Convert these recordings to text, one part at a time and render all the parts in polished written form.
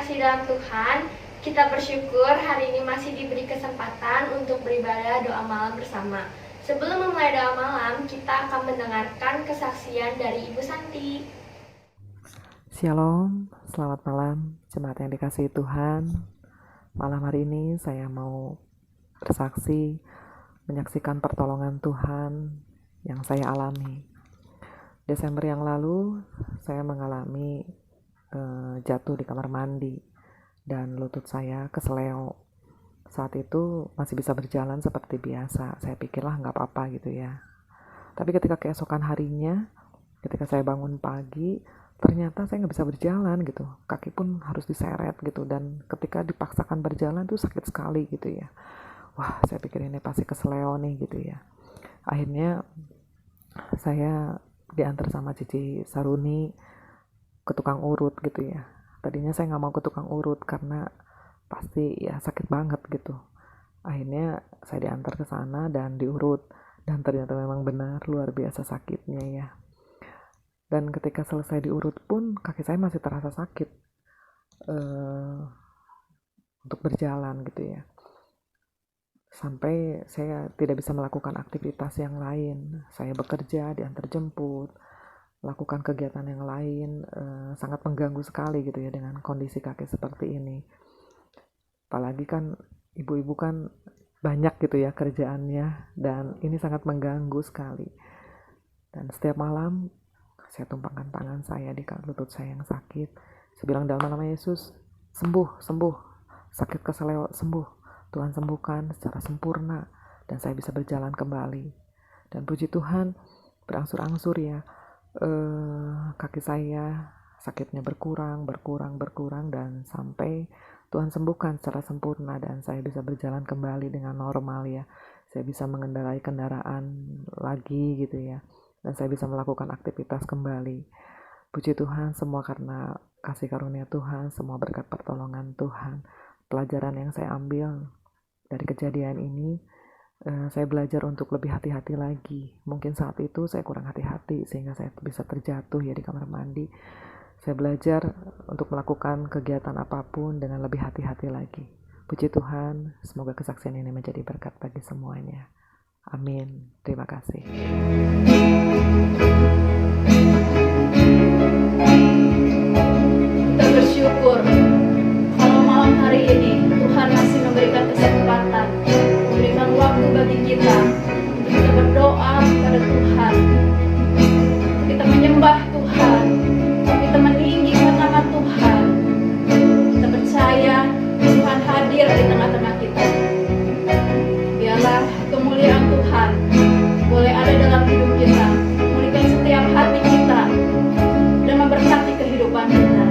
terkasih dalam Tuhan, kita bersyukur hari ini masih diberi kesempatan untuk beribadah doa malam bersama. Sebelum memulai doa malam, kita akan mendengarkan kesaksian dari Ibu Santi. Shalom, selamat malam jemaat yang dikasihi Tuhan. Malam hari ini saya mau bersaksi, menyaksikan pertolongan Tuhan yang saya alami. Desember yang lalu saya mengalami jatuh di kamar mandi dan lutut saya kesleo. Saat itu masih bisa berjalan seperti biasa. Saya pikirlah nggak apa-apa gitu ya. Tapi ketika keesokan harinya, ketika saya bangun pagi, ternyata saya nggak bisa berjalan gitu. Kaki pun harus diseret gitu. Dan ketika dipaksakan berjalan tuh sakit sekali gitu ya. Wah, saya pikir ini pasti kesleo nih gitu ya. Akhirnya saya diantar sama Cici Saruni ke tukang urut gitu ya. Tadinya saya nggak mau ke tukang urut karena pasti ya sakit banget gitu. Akhirnya saya diantar ke sana dan diurut, dan ternyata memang benar luar biasa sakitnya ya. Dan ketika selesai diurut pun kaki saya masih terasa sakit untuk berjalan gitu ya. Sampai saya tidak bisa melakukan aktivitas yang lain. Saya bekerja, diantar jemput, lakukan kegiatan yang lain, sangat mengganggu sekali gitu ya dengan kondisi kaki seperti ini. Apalagi kan ibu-ibu kan banyak gitu ya kerjaannya, dan ini sangat mengganggu sekali. Dan setiap malam saya tumpangkan tangan saya di lutut saya yang sakit. Saya bilang dalam nama Yesus, sembuh, sembuh, sakit kesleo sembuh, Tuhan sembuhkan secara sempurna, dan saya bisa berjalan kembali. Dan puji Tuhan, berangsur-angsur ya, kaki saya sakitnya berkurang, dan sampai Tuhan sembuhkan secara sempurna, dan saya bisa berjalan kembali dengan normal ya. Saya bisa mengendarai kendaraan lagi gitu ya, dan saya bisa melakukan aktivitas kembali. Puji Tuhan, semua karena kasih karunia Tuhan, semua berkat pertolongan Tuhan. Pelajaran yang saya ambil dari kejadian ini, saya belajar untuk lebih hati-hati lagi. Mungkin saat itu saya kurang hati-hati sehingga saya bisa terjatuh ya di kamar mandi. Saya belajar untuk melakukan kegiatan apapun dengan lebih hati-hati lagi. Puji Tuhan, semoga kesaksian ini menjadi berkat bagi semuanya. Amin. Terima kasih. Kita bersyukur kalau malam hari ini Tuhan masih memberikan kesempatan, memberikan waktu bagi kita untuk kita berdoa kepada Tuhan, untuk kita menyembah Tuhan, untuk kita meninggikan nama Tuhan. Kita percaya Tuhan hadir di tengah-tengah kita. Biarlah kemuliaan Tuhan boleh ada dalam hidup kita, memulihkan setiap hati kita dan memberkati kehidupan kita.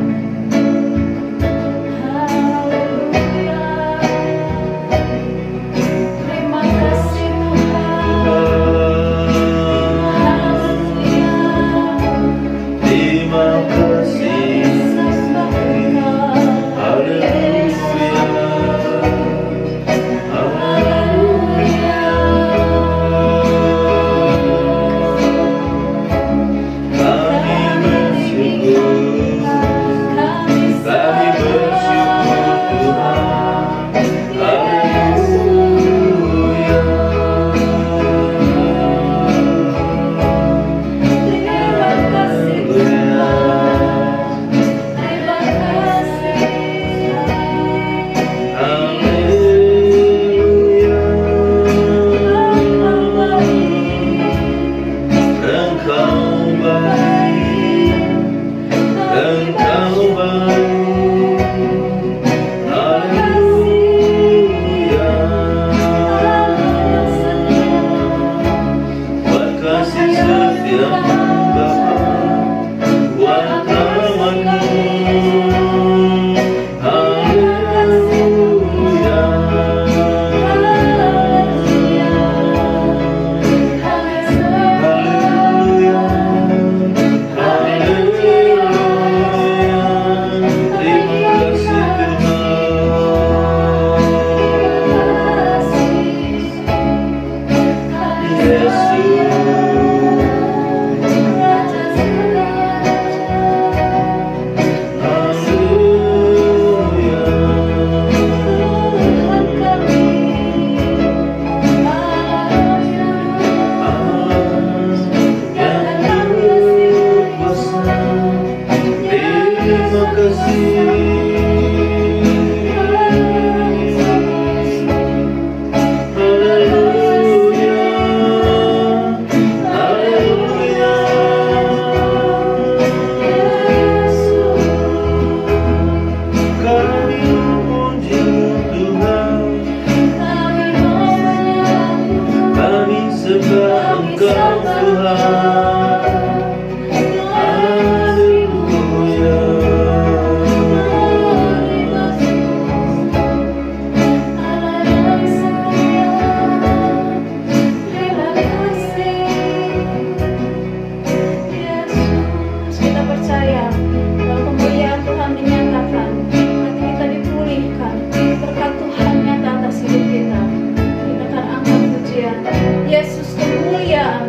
Kita percaya bahwa kemuliaan Tuhan dinyatakan, hati kita dipulihkan, berkat Tuhan nyata atas hidup kita. Kita akan angkat pujian, Yesus kemuliaan.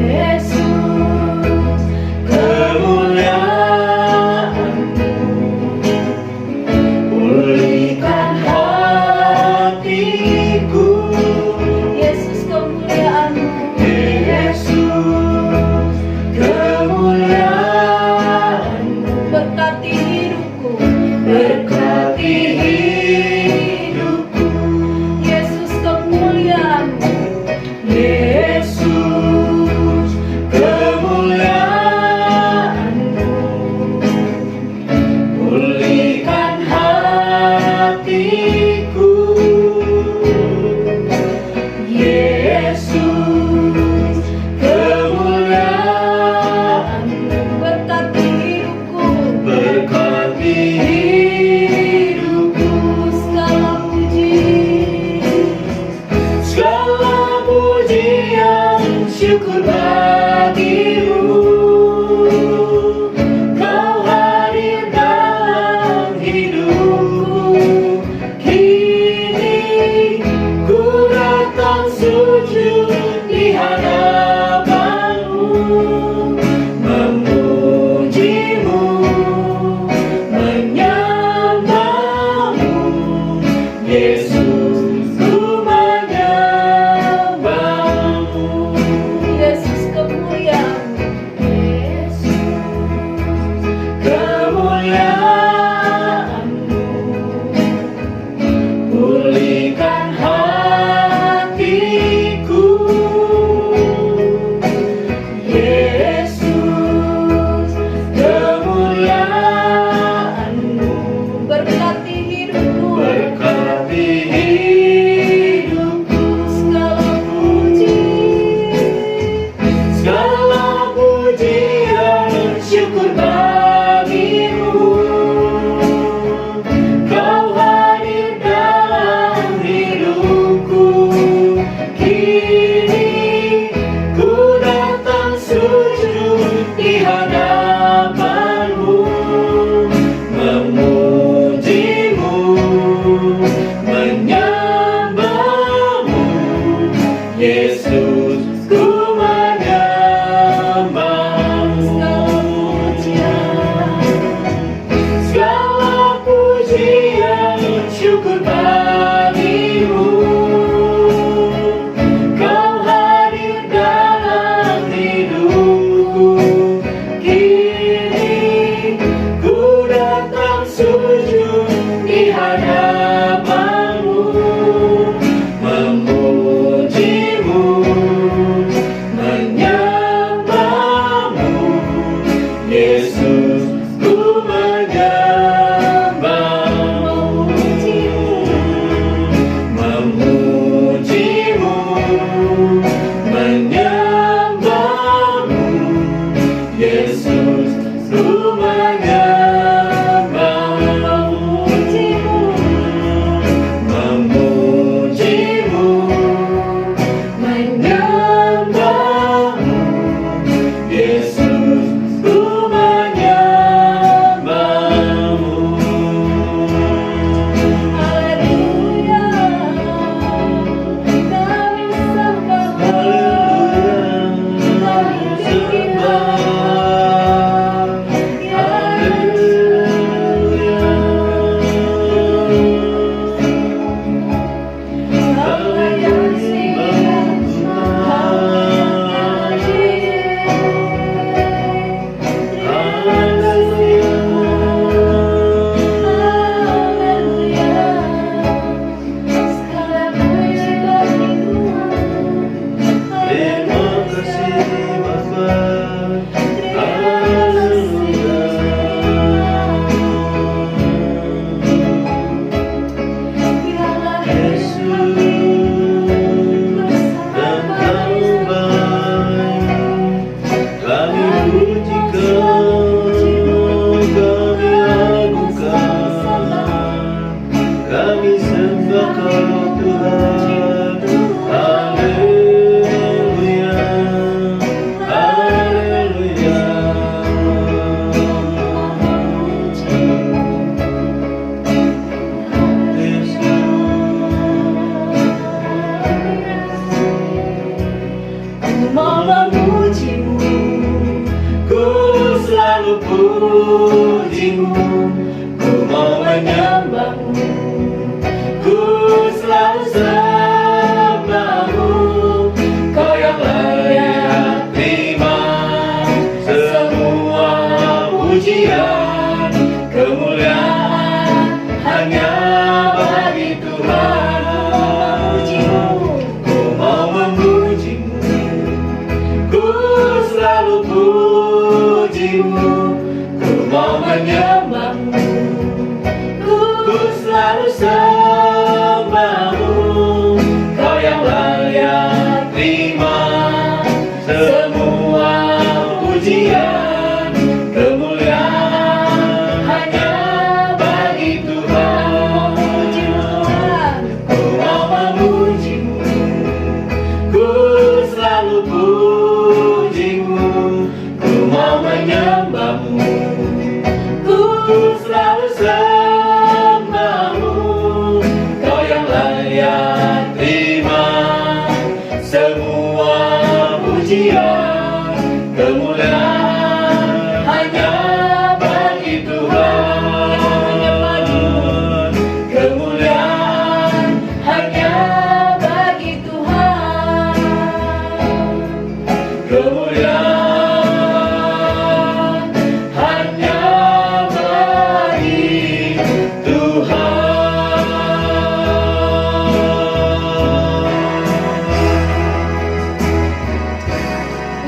Yesus kemuliaan-Mu, pulihkan hatiku. Yesus kemuliaan-Mu, Yesus kemuliaan-Mu, berkati hidupku, berkati hidupku. Yesus kemuliaan-Mu, Yesus kemuliaan-Mu, pulihkan hatiku. Yesus kemuliaan-Mu, berkati hidupku, berkati hidupku. Segala pujian, syukur bagimu. Kau hadir dalam hidupku. Kini ku datang sujud di hadapan-Mu, memuji-Mu, menyembah-Mu. Yesus, ku menyembah-Mu. Yesus memujimu, ku selalu pujimu, ku mau menyembahmu, ku selalu sembahmu. Kau yang layak terima semua pujian, kemuliaan hanya bagi Tuhan. Ku mau memujimu, ku selalu pujimu, ku mau menyembahmu, ku selalu sembahmu. Kau yang layak terima semua pujian, kemuliaan hanya bagi Tuhan. Ku mau memujimu, ku selalu pujimu, ku mau menyembahmu, ku selalu sembahmu. Kau yang layak terima semua pujian, kemuliaan hanya bagi Tuhan. Kemuliaan hanya bagi Tuhan. Kemuliaan hanya bagi Tuhan.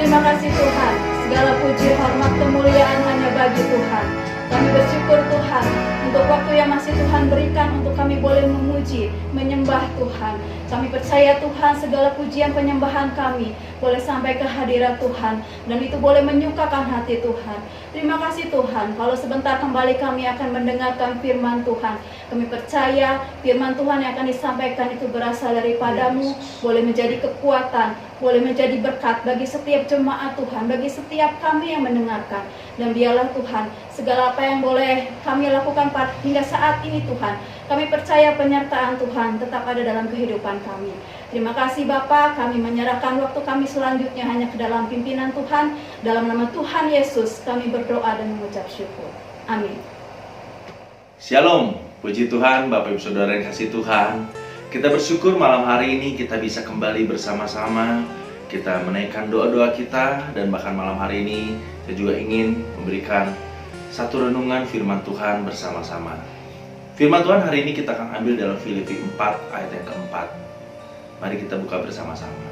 Terima kasih Tuhan, segala puji, hormat, kemuliaan hanya bagi Tuhan. Kami bersyukur Tuhan untuk waktu yang masih Tuhan berikan untuk kami boleh memuji, menyembah Tuhan. Kami percaya Tuhan segala pujian penyembahan kami boleh sampai ke hadirat Tuhan, dan itu boleh menyukakan hati Tuhan. Terima kasih Tuhan, kalau sebentar kembali kami akan mendengarkan firman Tuhan. Kami percaya firman Tuhan yang akan disampaikan itu berasal daripadamu, boleh menjadi kekuatan, boleh menjadi berkat bagi setiap jemaat Tuhan, bagi setiap kami yang mendengarkan. Dan biarlah Tuhan, segala apa yang boleh kami lakukan hingga saat ini Tuhan, kami percaya penyertaan Tuhan tetap ada dalam kehidupan kami. Terima kasih Bapa, kami menyerahkan waktu kami selanjutnya hanya ke dalam pimpinan Tuhan. Dalam nama Tuhan Yesus kami berdoa dan mengucap syukur. Amin. Shalom, puji Tuhan, Bapak Ibu Saudara yang kasih Tuhan. Kita bersyukur malam hari ini kita bisa kembali bersama-sama. Kita menaikkan doa-doa kita, dan bahkan malam hari ini saya juga ingin memberikan satu renungan firman Tuhan bersama-sama. Firman Tuhan hari ini kita akan ambil dalam Filipi 4 ayat yang keempat. Mari kita buka bersama-sama.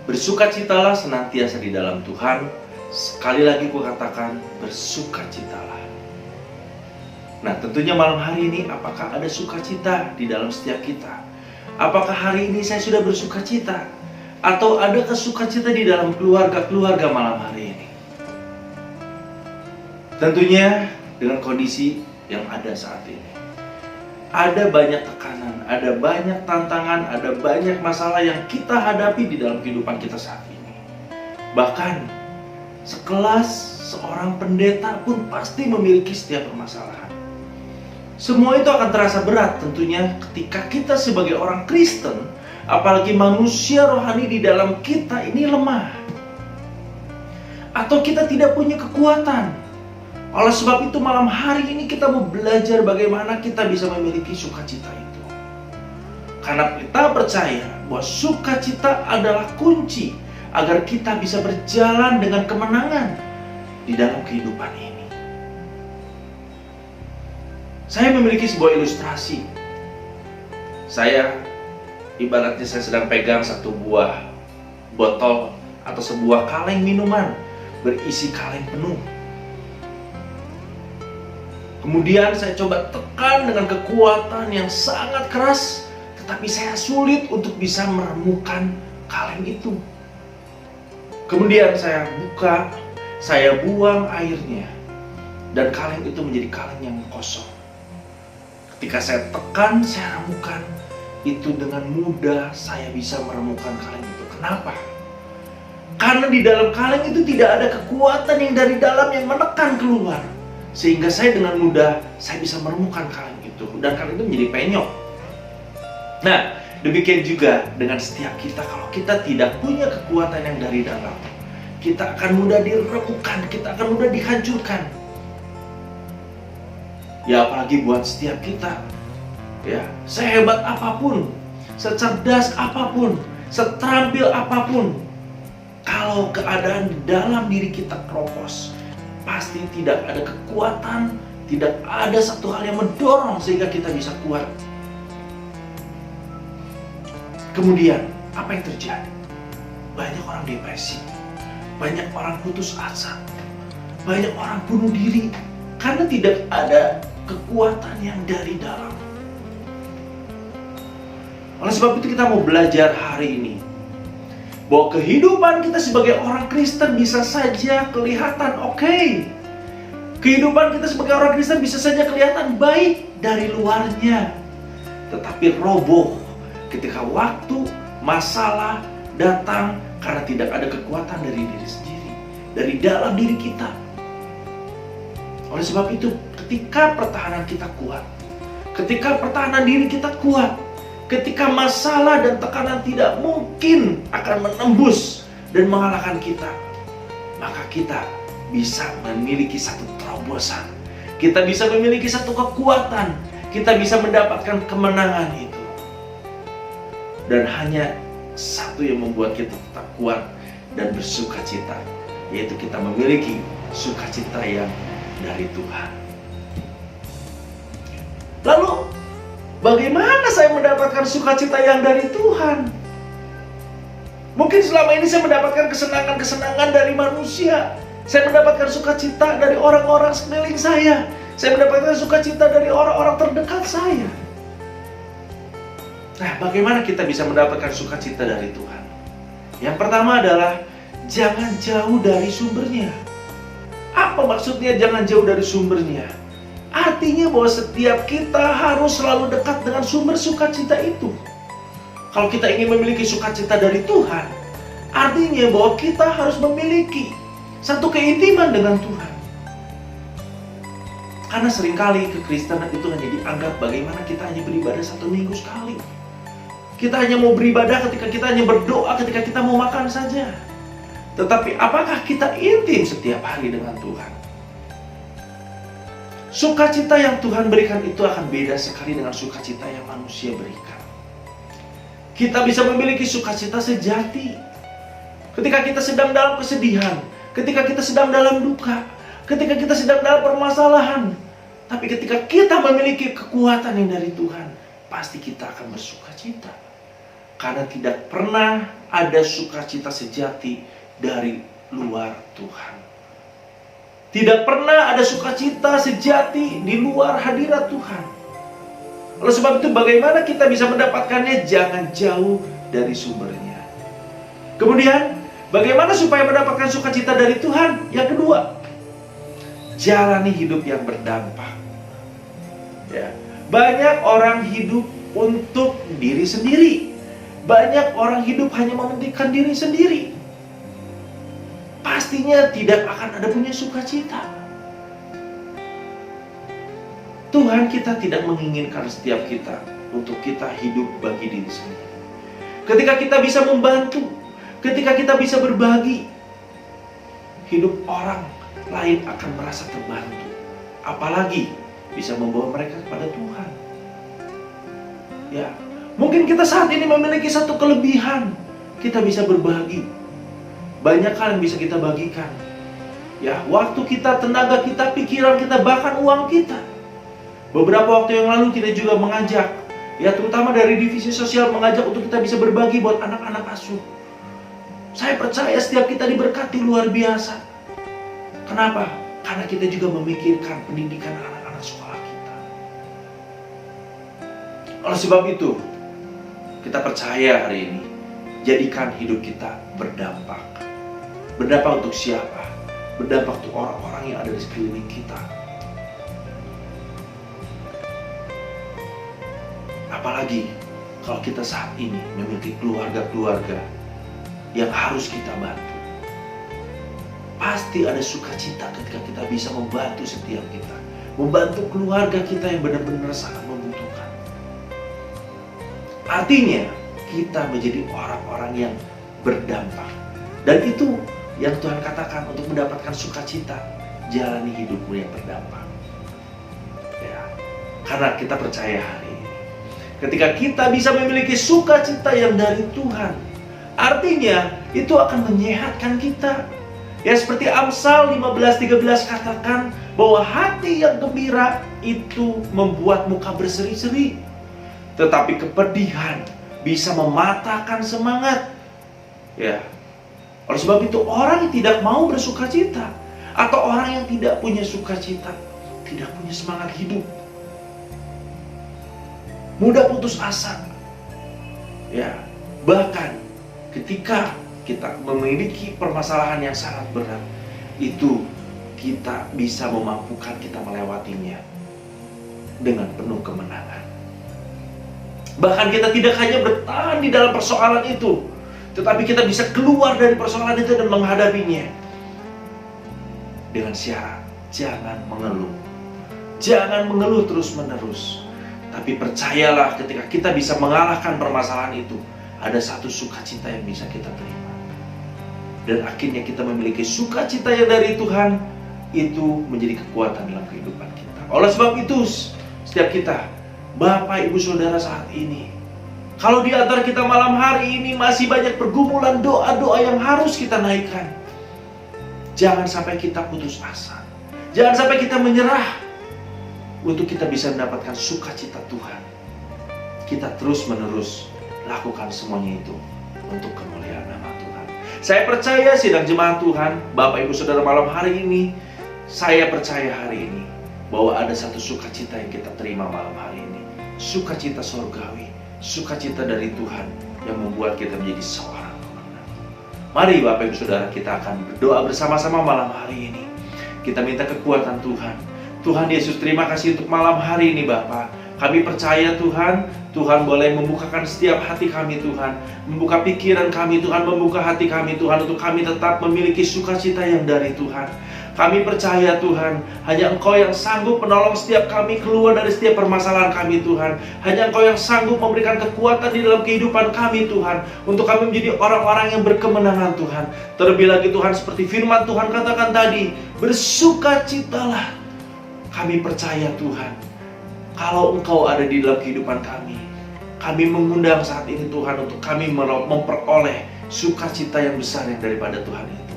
Bersukacitalah senantiasa di dalam Tuhan. Sekali lagi kukatakan, bersukacitalah. Nah, tentunya malam hari ini apakah ada sukacita di dalam setiap kita? Apakah hari ini saya sudah bersukacita? Atau adakah sukacita di dalam keluarga-keluarga malam hari ini? Tentunya dengan kondisi yang ada saat ini. Ada banyak tekanan, ada banyak tantangan, ada banyak masalah yang kita hadapi di dalam kehidupan kita saat ini. Bahkan sekelas seorang pendeta pun pasti memiliki setiap permasalahan. Semua itu akan terasa berat tentunya ketika kita sebagai orang Kristen, apalagi manusia rohani di dalam kita ini lemah. Atau kita tidak punya kekuatan. Oleh sebab itu malam hari ini kita mau belajar bagaimana kita bisa memiliki sukacita itu. Karena kita percaya bahwa sukacita adalah kunci agar kita bisa berjalan dengan kemenangan di dalam kehidupan ini. Saya memiliki sebuah ilustrasi. Ibaratnya saya sedang pegang satu buah botol atau sebuah kaleng minuman berisi kaleng penuh. Kemudian saya coba tekan dengan kekuatan yang sangat keras, tetapi saya sulit untuk bisa meremukan kaleng itu. Kemudian saya buka, saya buang airnya, dan kaleng itu menjadi kaleng yang kosong. Ketika saya tekan, saya remukan, itu dengan mudah saya bisa meremukan kaleng itu. Kenapa? Karena di dalam kaleng itu tidak ada kekuatan yang dari dalam yang menekan keluar. Sehingga saya dengan mudah, saya bisa meremukan kaleng itu. Dan kaleng itu menjadi penyok. Nah, Demikian juga dengan setiap kita, kalau kita tidak punya kekuatan yang dari dalam, kita akan mudah diremukkan, kita akan mudah dihancurkan. Ya apalagi buat setiap kita, ya sehebat apapun, secerdas apapun, seterampil apapun, kalau keadaan di dalam diri kita keropos, pasti tidak ada kekuatan, tidak ada satu hal yang mendorong sehingga kita bisa kuat. Kemudian apa yang terjadi? Banyak orang depresi, banyak orang putus asa, banyak orang bunuh diri karena tidak ada kekuatan yang dari dalam. Oleh sebab itu kita mau belajar hari ini bahwa kehidupan kita sebagai orang Kristen bisa saja kelihatan oke. Kehidupan kita sebagai orang Kristen bisa saja kelihatan baik dari luarnya, tetapi roboh ketika waktu masalah datang karena tidak ada kekuatan dari diri sendiri, dari dalam diri kita. Oleh sebab itu, ketika pertahanan kita kuat, ketika pertahanan diri kita kuat, ketika masalah dan tekanan tidak mungkin akan menembus dan mengalahkan kita, maka kita bisa memiliki satu terobosan. Kita bisa memiliki satu kekuatan. Kita bisa mendapatkan kemenangan itu. Dan hanya satu yang membuat kita tetap kuat dan bersukacita, yaitu kita memiliki sukacita yang dari Tuhan. Lalu, bagaimana saya mendapatkan sukacita yang dari Tuhan? Mungkin selama ini saya mendapatkan kesenangan-kesenangan dari manusia. Saya mendapatkan sukacita dari orang-orang sekeliling saya. Saya mendapatkan sukacita dari orang-orang terdekat saya. Nah, bagaimana kita bisa mendapatkan sukacita dari Tuhan? Yang pertama adalah jangan jauh dari sumbernya. Apa maksudnya jangan jauh dari sumbernya? Artinya bahwa setiap kita harus selalu dekat dengan sumber sukacita itu. Kalau kita ingin memiliki sukacita dari Tuhan, artinya bahwa kita harus memiliki satu keintiman dengan Tuhan. Karena seringkali kekristenan itu hanya dianggap bagaimana kita hanya beribadah 1 minggu sekali. Kita hanya mau beribadah ketika kita hanya berdoa ketika kita mau makan saja. Tetapi apakah kita intim setiap hari dengan Tuhan? Sukacita yang Tuhan berikan itu akan beda sekali dengan sukacita yang manusia berikan. Kita bisa memiliki sukacita sejati ketika kita sedang dalam kesedihan, ketika kita sedang dalam duka, ketika kita sedang dalam permasalahan. Tapi ketika kita memiliki kekuatan yang dari Tuhan, pasti kita akan bersukacita. Karena tidak pernah ada sukacita sejati dari luar Tuhan. Tidak pernah ada sukacita sejati di luar hadirat Tuhan. Oleh sebab itu bagaimana kita bisa mendapatkannya? Jangan jauh dari sumbernya. Kemudian, bagaimana supaya mendapatkan sukacita dari Tuhan? Yang kedua, jalani hidup yang berdampak. Ya. Banyak orang hidup untuk diri sendiri. Banyak orang hidup hanya mementingkan diri sendiri. Pastinya tidak akan ada punya sukacita. Tuhan kita tidak menginginkan setiap kita untuk kita hidup bagi diri sendiri. Ketika kita bisa membantu, ketika kita bisa berbagi, hidup orang lain akan merasa terbantu. Apalagi bisa membawa mereka kepada Tuhan. Ya, mungkin kita saat ini memiliki satu kelebihan. Kita bisa berbagi. Banyak hal yang bisa kita bagikan. Ya, waktu kita, tenaga kita, pikiran kita, bahkan uang kita. Beberapa waktu yang lalu kita juga mengajak, ya terutama dari divisi sosial, mengajak untuk kita bisa berbagi buat anak-anak asuh. Saya percaya setiap kita diberkati luar biasa. Kenapa? Karena kita juga memikirkan pendidikan anak-anak sekolah kita. Oleh sebab itu, kita percaya hari ini, jadikan hidup kita berdampak. Berdampak untuk siapa? Berdampak untuk orang-orang yang ada di sekeliling kita. Apalagi kalau kita saat ini memiliki keluarga-keluarga yang harus kita bantu. Pasti ada sukacita ketika kita bisa membantu setiap kita. Membantu keluarga kita yang benar-benar sangat membutuhkan. Artinya kita menjadi orang-orang yang berdampak. Dan itu yang Tuhan katakan, untuk mendapatkan sukacita, jalani hidupmu yang berdampak. Ya, karena kita percaya hari ini, ketika kita bisa memiliki sukacita yang dari Tuhan, artinya itu akan menyehatkan kita. Ya, seperti Amsal 15:13 katakan bahwa hati yang gembira itu membuat muka berseri-seri, tetapi kepedihan bisa mematahkan semangat. Ya, oleh sebab itu orang yang tidak mau bersukacita, atau orang yang tidak punya sukacita, tidak punya semangat hidup, mudah putus asa. Ya, bahkan ketika kita memiliki permasalahan yang sangat berat, itu kita bisa memampukan kita melewatinya dengan penuh kemenangan. Bahkan kita tidak hanya bertahan di dalam persoalan itu, tetapi kita bisa keluar dari persoalan itu dan menghadapinya dengan syarat, jangan mengeluh. Jangan mengeluh terus-menerus. Tapi percayalah, ketika kita bisa mengalahkan permasalahan itu, ada satu sukacita yang bisa kita terima. Dan akhirnya kita memiliki sukacita yang dari Tuhan, itu menjadi kekuatan dalam kehidupan kita. Oleh sebab itu, setiap kita, Bapak, Ibu, Saudara saat ini, kalau di antara kita malam hari ini masih banyak pergumulan doa-doa yang harus kita naikkan, jangan sampai kita putus asa. Jangan sampai kita menyerah. Untuk kita bisa mendapatkan sukacita Tuhan, kita terus-menerus lakukan semuanya itu untuk kemuliaan nama Tuhan. Saya percaya sidang jemaat Tuhan, Bapak, Ibu, Saudara malam hari ini, saya percaya hari ini bahwa ada satu sukacita yang kita terima malam hari ini. Sukacita surgawi, sukacita dari Tuhan yang membuat kita menjadi seorang pemenang. Mari Bapak, Ibu, Saudara, kita akan berdoa bersama-sama malam hari ini. Kita minta kekuatan Tuhan. Tuhan Yesus, terima kasih untuk malam hari ini Bapak. Kami percaya Tuhan, Tuhan boleh membukakan setiap hati kami Tuhan, membuka pikiran kami Tuhan, membuka hati kami Tuhan, untuk kami tetap memiliki sukacita yang dari Tuhan. Kami percaya Tuhan, hanya Engkau yang sanggup menolong setiap kami keluar dari setiap permasalahan kami Tuhan. Hanya Engkau yang sanggup memberikan kekuatan di dalam kehidupan kami Tuhan, untuk kami menjadi orang-orang yang berkemenangan Tuhan. Terlebih lagi Tuhan, seperti firman Tuhan katakan tadi, bersukacitalah. Kami percaya Tuhan, kalau Engkau ada di dalam kehidupan kami, kami mengundang saat ini Tuhan untuk kami memperoleh sukacita yang besar yang daripada Tuhan itu.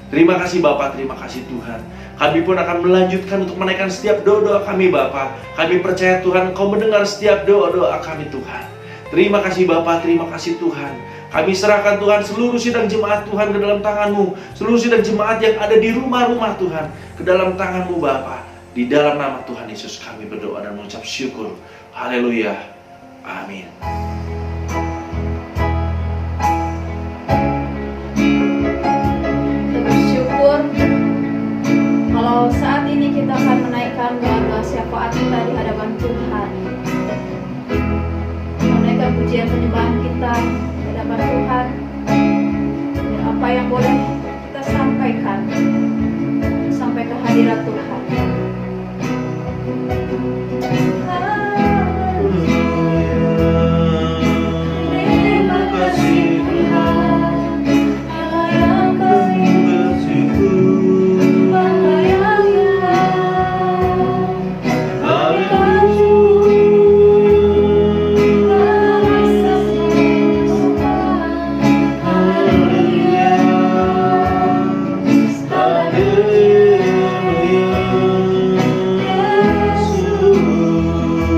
Terima kasih Bapak, terima kasih Tuhan. Kami pun akan melanjutkan untuk menaikkan setiap doa-doa kami Bapak. Kami percaya Tuhan, Engkau mendengar setiap doa-doa kami Tuhan. Terima kasih Bapak, terima kasih Tuhan. Kami serahkan Tuhan seluruh sidang jemaat Tuhan ke dalam tangan-Mu. Seluruh sidang jemaat yang ada di rumah-rumah Tuhan ke dalam tangan-Mu Bapak. Di dalam nama Tuhan Yesus kami berdoa dan mengucap syukur. Haleluya. Amin. Kalau saat ini kita akan menaikkan doa-doa syafaat kita di hadapan Tuhan, menaikkan pujian penyembahan kita di hadapan Tuhan, dan apa yang boleh kita sampaikan sampai ke hadirat Tuhan. Terima kasih Tuhan, Allah yang kasih-Ku. Yesus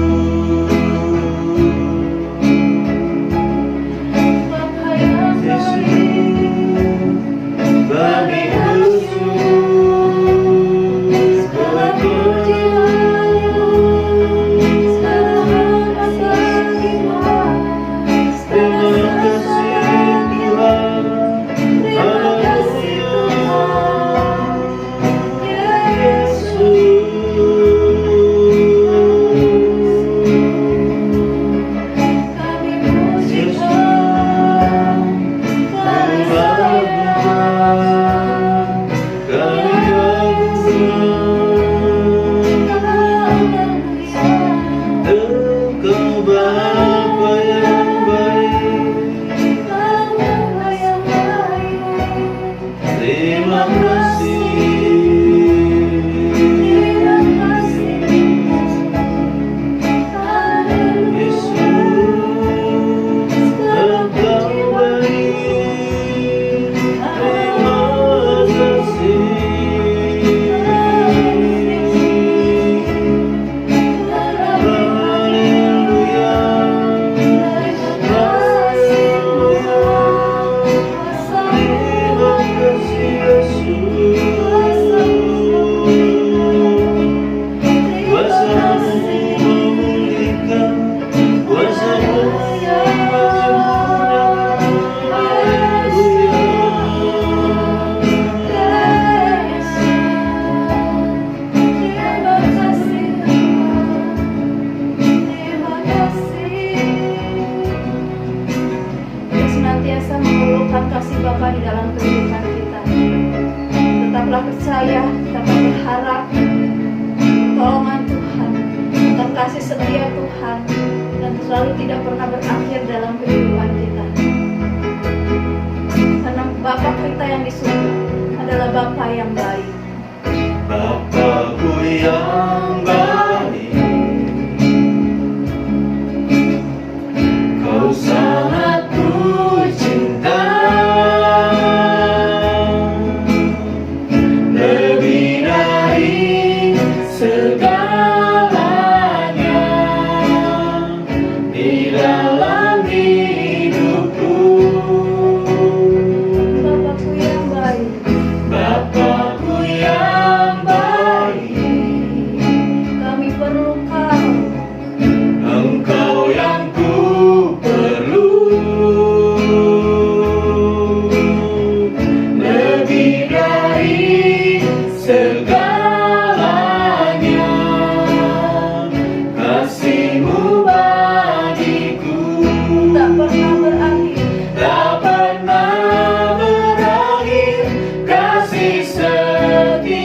tetaplah percaya, tetaplah berharap pertolongan Tuhan, tetap kasih setia Tuhan, dan selalu tidak pernah berakhir dalam kehidupan kita. Karena Bapa kita yang di surga adalah Bapa yang baik. Bapakku yang baik, Kau sangat ku cinta, lebih dari segalanya di dalam hidupku. Bapakku yang baik, Bapakku yang baik, kami perlu Kau. Engkau yang ku perlu, lebih dari segalanya, kasih-Mu bagiku Tak pernah berakhir, tak pernah berakhir, kasih setiamu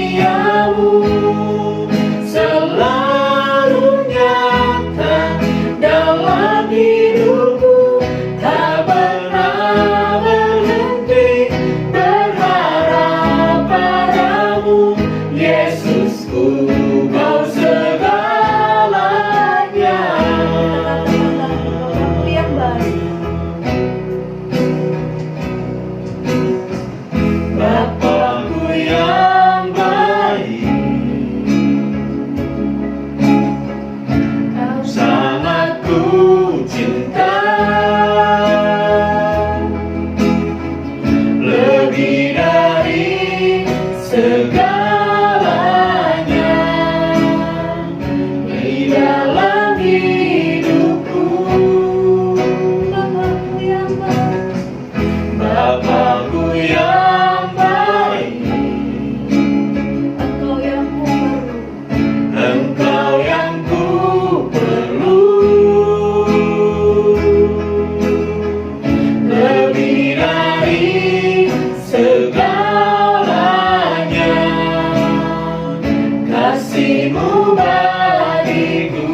selalu nyata dalam hidupku, tak pernah berhenti berharap padamu, Yesusku, Kau segalanya. Bapakku yang baik. Bapakku yang baik, Kau sangat ku cinta, lebih dari segalanya di dalam hidupku. Bapakku yang baik. Bapakku yang baik, Engkau yang ku perlu. Engkau yang ku perlu, lebih dari segalanya, kasih-Mu bagiku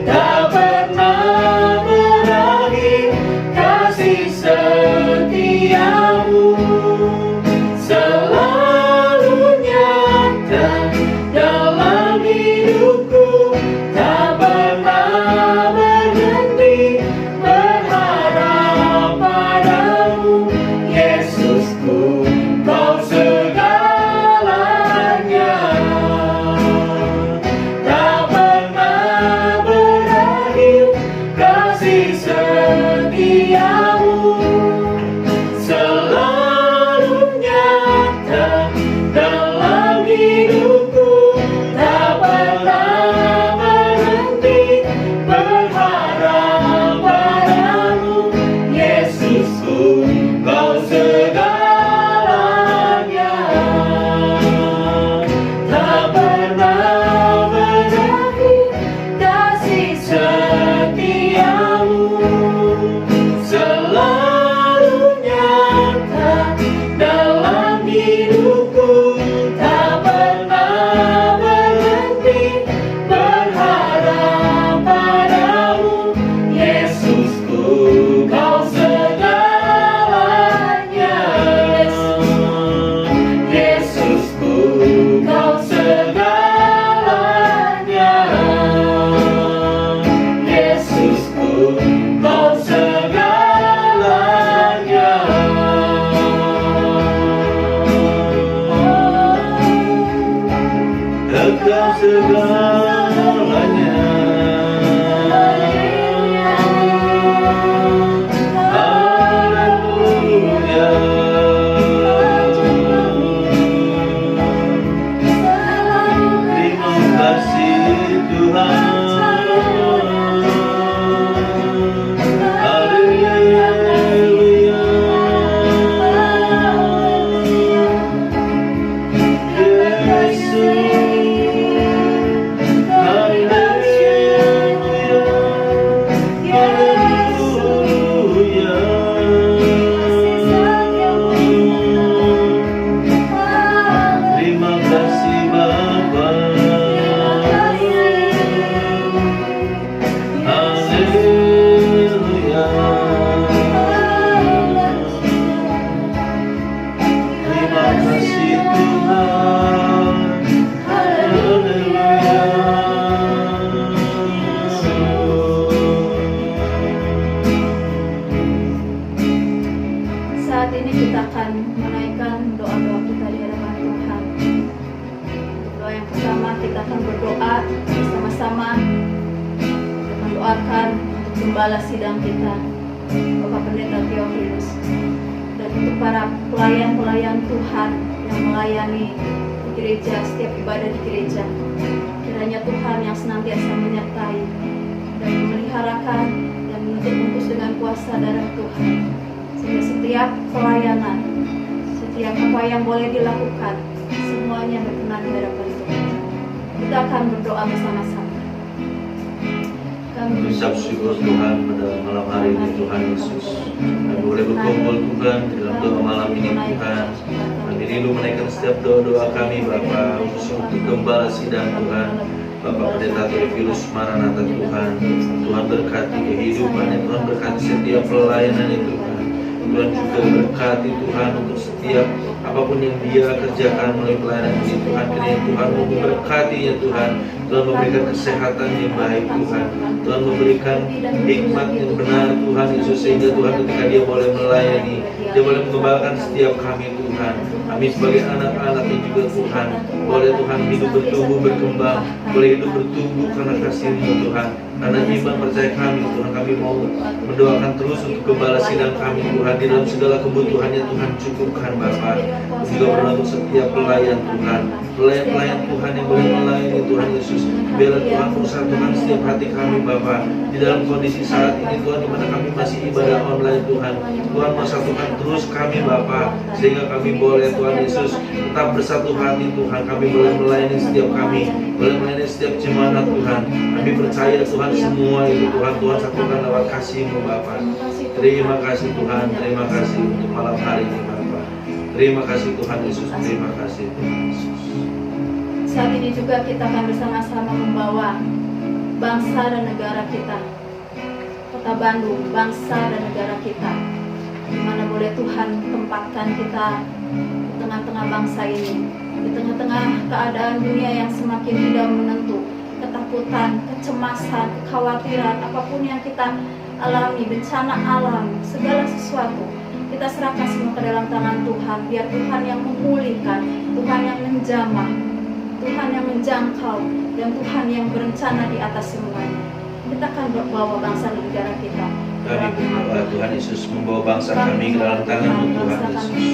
tak pernah berakhir, kasih setiamu selalu nyata dalam hidupku, tak pernah berhenti berharap padamu, Yesusku, Kau segalanya, tak pernah berakhir, kasih setiamu selalu nyata dalam hidupku, tak pernah berhenti berharap padamu, Yesusku, Kau segalanya, tak pernah berakhir, kasih setiamu selalu nyata dalam hidupku, tak pernah berhenti berharap padamu, Yesusku, Kau segalanya, Yesusku, Kau segalanya, Yesusku, Kau segalanya. Engkau segalanya. Haleluya. Terima kasih Tuhan. Haleluya. Yesus, haleluya. saat ini kita akan menaikkan doa-doa kita di hadapan Tuhan. Untuk doa yang pertama kita akan berdoa bersama-sama untuk mendoakan untuk gembala sidang kita, Bapak Pendeta Theophilus, dan untuk para pelayan-pelayan Tuhan yang melayani di gereja, setiap ibadah di gereja. Kiranya Tuhan yang senantiasa menyertai dan memeliharakan dan menutup bungkus dengan kuasa darah Tuhan, sehingga setiap pelayanan, setiap apa yang boleh dilakukan, semuanya berkenan di hadapan Tuhan. Kita akan berdoa bersama-sama. Kami Ucap syukur Tuhan pada malam hari ini Tuhan Yesus. Kami boleh berkumpul Tuhan dalam doa malam ini Tuhan. Kami rindu menaikkan setiap doa-doa kami Bapa, khusus untuk gembala sidang Tuhan, Bapak Pendeta Theophilus Maranatha Tuhan. Tuhan berkati kehidupannya, Tuhan berkati setiap pelayanan itu Tuhan. Tuhan juga berkati Tuhan untuk setiap apapun yang dia kerjakan melalui pelayanan ini Tuhan. Kiranya Tuhan memberkati ya Tuhan. Tuhan memberikan kesehatan yang baik Tuhan. Tuhan memberikan hikmat yang benar Tuhan Yesus, sehingga Tuhan ketika dia boleh melayani, dia boleh mengembangkan setiap kami Tuhan. Kami sebagai anak-anaknya juga Tuhan, boleh Tuhan hidup bertumbuh berkembang, boleh hidup bertumbuh karena kasih-Mu Tuhan, karena iman percaya kami Tuhan. Kami mau mendoakan terus untuk gembala sidang kami Tuhan, di dalam segala kebutuhannya Tuhan cukupkan Bapa. Juga berdoa untuk setiap pelayan Tuhan, pelayan Tuhan yang boleh melayani Tuhan Yesus. Biarlah Tuhan persatukan setiap hati kami Bapa, di dalam kondisi saat ini Tuhan, di mana kami masih ibadah online Tuhan. Tuhan persatukan terus kami Bapa, sehingga kami boleh Tuhan Yesus tetap bersatu hati Tuhan. Kami boleh melayani setiap kami, boleh melayani setiap jemaat Tuhan. Kami percaya Tuhan semua itu Tuhan, Tuhan satukan lewat kasih-Mu Bapa. Terima kasih Tuhan, terima kasih untuk malam hari ini Bapa. Terima kasih Tuhan Yesus, terima kasih Tuhan Yesus. Saat ini juga kita akan bersama-sama membawa bangsa dan negara kita, Kota Bandung, bangsa dan negara kita, di mana boleh Tuhan tempatkan kita di tengah-tengah bangsa ini, di tengah-tengah keadaan dunia yang semakin tidak menentu, ketakutan, kecemasan, kekhawatiran, apapun yang kita alami, bencana alam, segala sesuatu, kita serahkan semua ke dalam tangan Tuhan. Biar Tuhan yang memulihkan, Tuhan yang menjamah, Tuhan yang menjangkau, dan Tuhan yang berencana di atas semuanya. Kita akan bawa bangsa dan negara kita. Kami berdoa Tuhan Yesus, membawa bangsa kami ke dalam tangan-Mu Tuhan Yesus.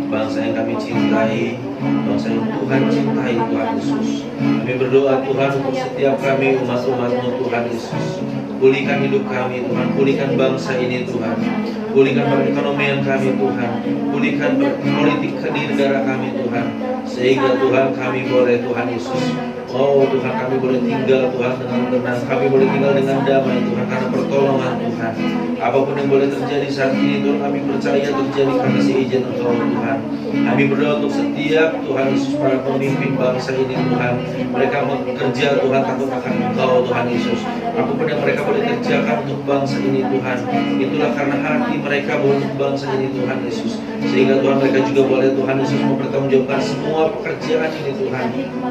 Bangsa yang kami cintai, bangsa yang Tuhan cintai Tuhan Yesus. Kami berdoa Tuhan untuk setiap kami umat-umat-Mu Tuhan Yesus. Pulihkan hidup kami Tuhan, pulihkan bangsa ini Tuhan. Pulihkan perekonomian kami Tuhan, pulihkan politik di negara kami Tuhan, sehingga Tuhan kami boleh Tuhan Yesus, oh Tuhan kami boleh tinggal Tuhan dengan tenang, kami boleh tinggal dengan damai Tuhan, karena pertolongan Tuhan. Apapun yang boleh terjadi saat ini Tuhan, kami percaya terjadi karena seizin Engkau Tuhan. Kami berdoa untuk setiap Tuhan Yesus para pemimpin bangsa ini Tuhan, mereka bekerja Tuhan takut akan Engkau Tuhan Yesus. Apapun yang mereka boleh kerjakan untuk bangsa ini Tuhan, itulah karena hati mereka untuk bangsa ini Tuhan Yesus, sehingga Tuhan mereka juga boleh Tuhan Yesus mempertanggungjawabkan semua pekerjaan ini Tuhan.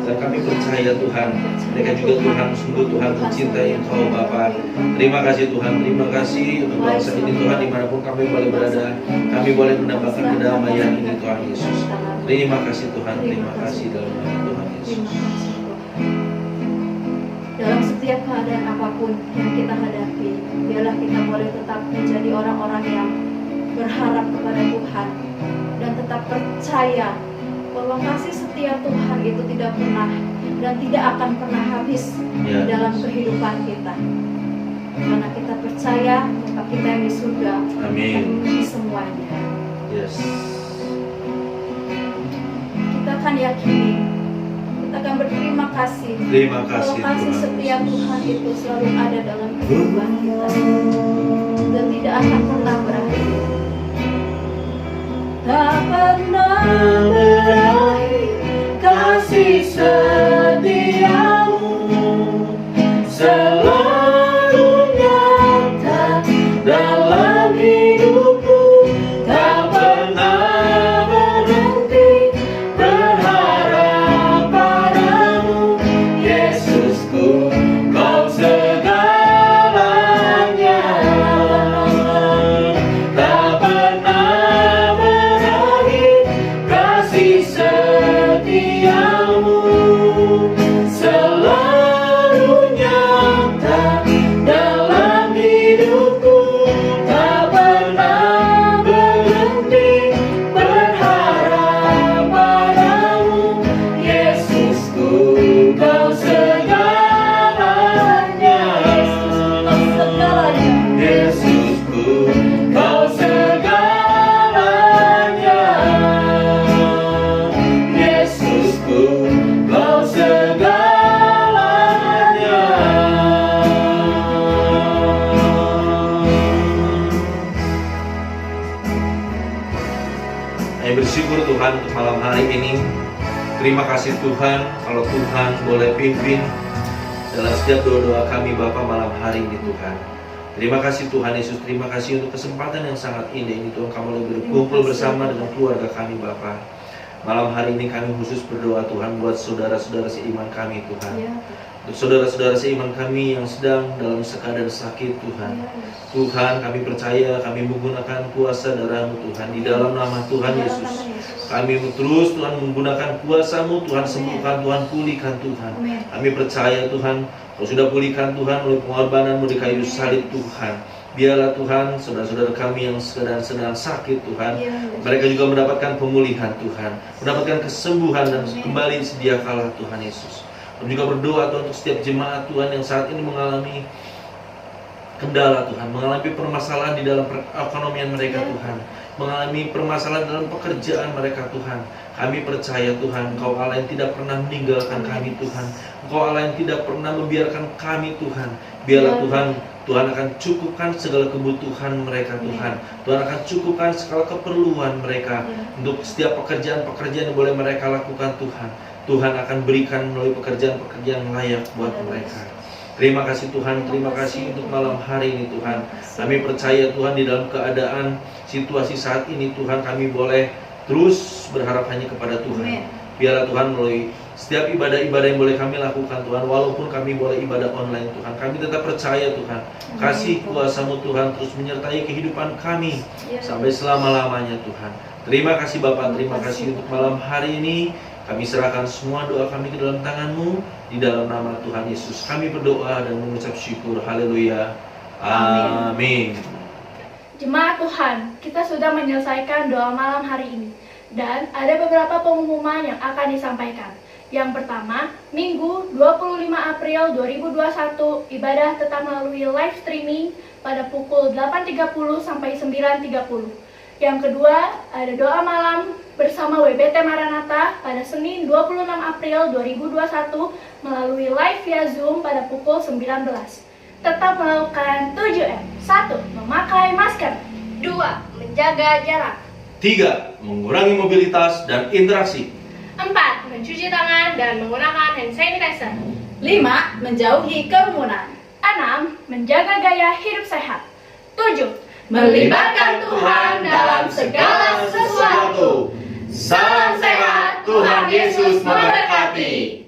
Dan kami percaya Tuhan, mereka juga Tuhan sungguh Tuhan mencintai Engkau Bapa. Terima kasih Tuhan, terima kasih untuk bangsa ini Tuhan, dimanapun kami boleh berada, kami boleh mendapatkan kedamaian ini Tuhan Yesus. Terima kasih Tuhan, terima kasih dalam nama Tuhan Yesus. Dalam setiap keadaan apapun yang kita hadapi, biarlah kita boleh tetap menjadi orang-orang yang berharap kepada Tuhan dan tetap percaya bahwa kasih setia Tuhan itu tidak pernah dan tidak akan pernah habis di dalam kehidupan kita. Karena kita percaya bahwa kita yang di surga akan memenuhi semuanya. Yes. Kita akan yakini, kita akan berterima kasih. Terima kasih Kalau kasih Tuhan setia Yesus. Tuhan itu selalu ada dalam kehidupan kita dan tidak akan pernah berakhir. Tak pernah berakhir kasih setiamu, selalu nyata dalam hidupku. Tak pernah berhenti berharap padamu, Yesusku, Kau segalanya. Tak pernah Kami bersyukur Tuhan untuk malam hari ini. Terima kasih Tuhan kalau Tuhan boleh pimpin dalam setiap doa-doa kami Bapa malam hari ini Tuhan. Terima kasih Tuhan Yesus, terima kasih untuk kesempatan yang sangat indah ini Tuhan, kami boleh berkumpul bersama dengan keluarga kami Bapa. Malam hari ini kami khusus berdoa Tuhan buat saudara-saudara seiman kami Tuhan. Untuk saudara-saudara seiman kami yang sedang dalam keadaan sakit Tuhan. Tuhan, kami percaya kami menggunakan kuasa darah-Mu Tuhan di dalam nama Tuhan Yesus. Kami terus Tuhan menggunakan kuasa-Mu Tuhan, sembuhkan Tuhan, pulihkan Tuhan. Kami percaya Tuhan, Kau sudah pulihkan Tuhan oleh pengorbanan-Mu di kayu salib Tuhan. Biarlah Tuhan, saudara-saudara kami yang sedang sakit Tuhan, mereka juga mendapatkan pemulihan Tuhan, mendapatkan kesembuhan dan kembali sedia kala Tuhan Yesus. Kami juga berdoa Tuhan untuk setiap jemaat Tuhan yang saat ini mengalami kendala Tuhan, mengalami permasalahan di dalam perekonomian mereka Tuhan, mengalami permasalahan dalam pekerjaan mereka Tuhan. Kami percaya Tuhan, Engkau Allah yang tidak pernah meninggalkan kami Tuhan, Engkau Allah yang tidak pernah membiarkan kami Tuhan. Biarlah Tuhan, Tuhan akan cukupkan segala kebutuhan mereka Tuhan. Tuhan akan cukupkan segala keperluan mereka untuk setiap pekerjaan-pekerjaan yang boleh mereka lakukan Tuhan. Tuhan akan berikan melalui pekerjaan-pekerjaan yang layak buat mereka. Terima kasih Tuhan, terima kasih untuk malam hari ini Tuhan. Kami percaya Tuhan di dalam keadaan situasi saat ini Tuhan, kami boleh terus berharap hanya kepada Tuhan. Biarlah Tuhan melalui setiap ibadah-ibadah yang boleh kami lakukan Tuhan, walaupun kami boleh ibadah online Tuhan, kami tetap percaya Tuhan, kasih kuasa-Mu Tuhan terus menyertai kehidupan kami sampai selama-lamanya Tuhan. Terima kasih Bapak, terima kasih untuk malam hari ini. Kami serahkan semua doa kami ke dalam tangan-Mu, di dalam nama Tuhan Yesus kami berdoa dan mengucap syukur. Haleluya. Amin. Jemaat Tuhan, kita sudah menyelesaikan doa malam hari ini. Dan ada beberapa pengumuman yang akan disampaikan. Yang pertama, Minggu 25 April 2021, ibadah tetap melalui live streaming pada pukul 8.30 sampai 9.30. Yang kedua, ada doa malam bersama WBT Maranatha pada Senin 26 April 2021 melalui live via Zoom pada pukul 19. Tetap melakukan 7M. 1. Memakai masker. 2. Menjaga jarak. 3. Mengurangi mobilitas dan interaksi. 4. Mencuci tangan dan menggunakan hand sanitizer. 5. Menjauhi kerumunan. 6. Menjaga gaya hidup sehat. 7. Melibatkan Tuhan dalam segala sesuatu. Salam sehat, Tuhan Yesus memberkati.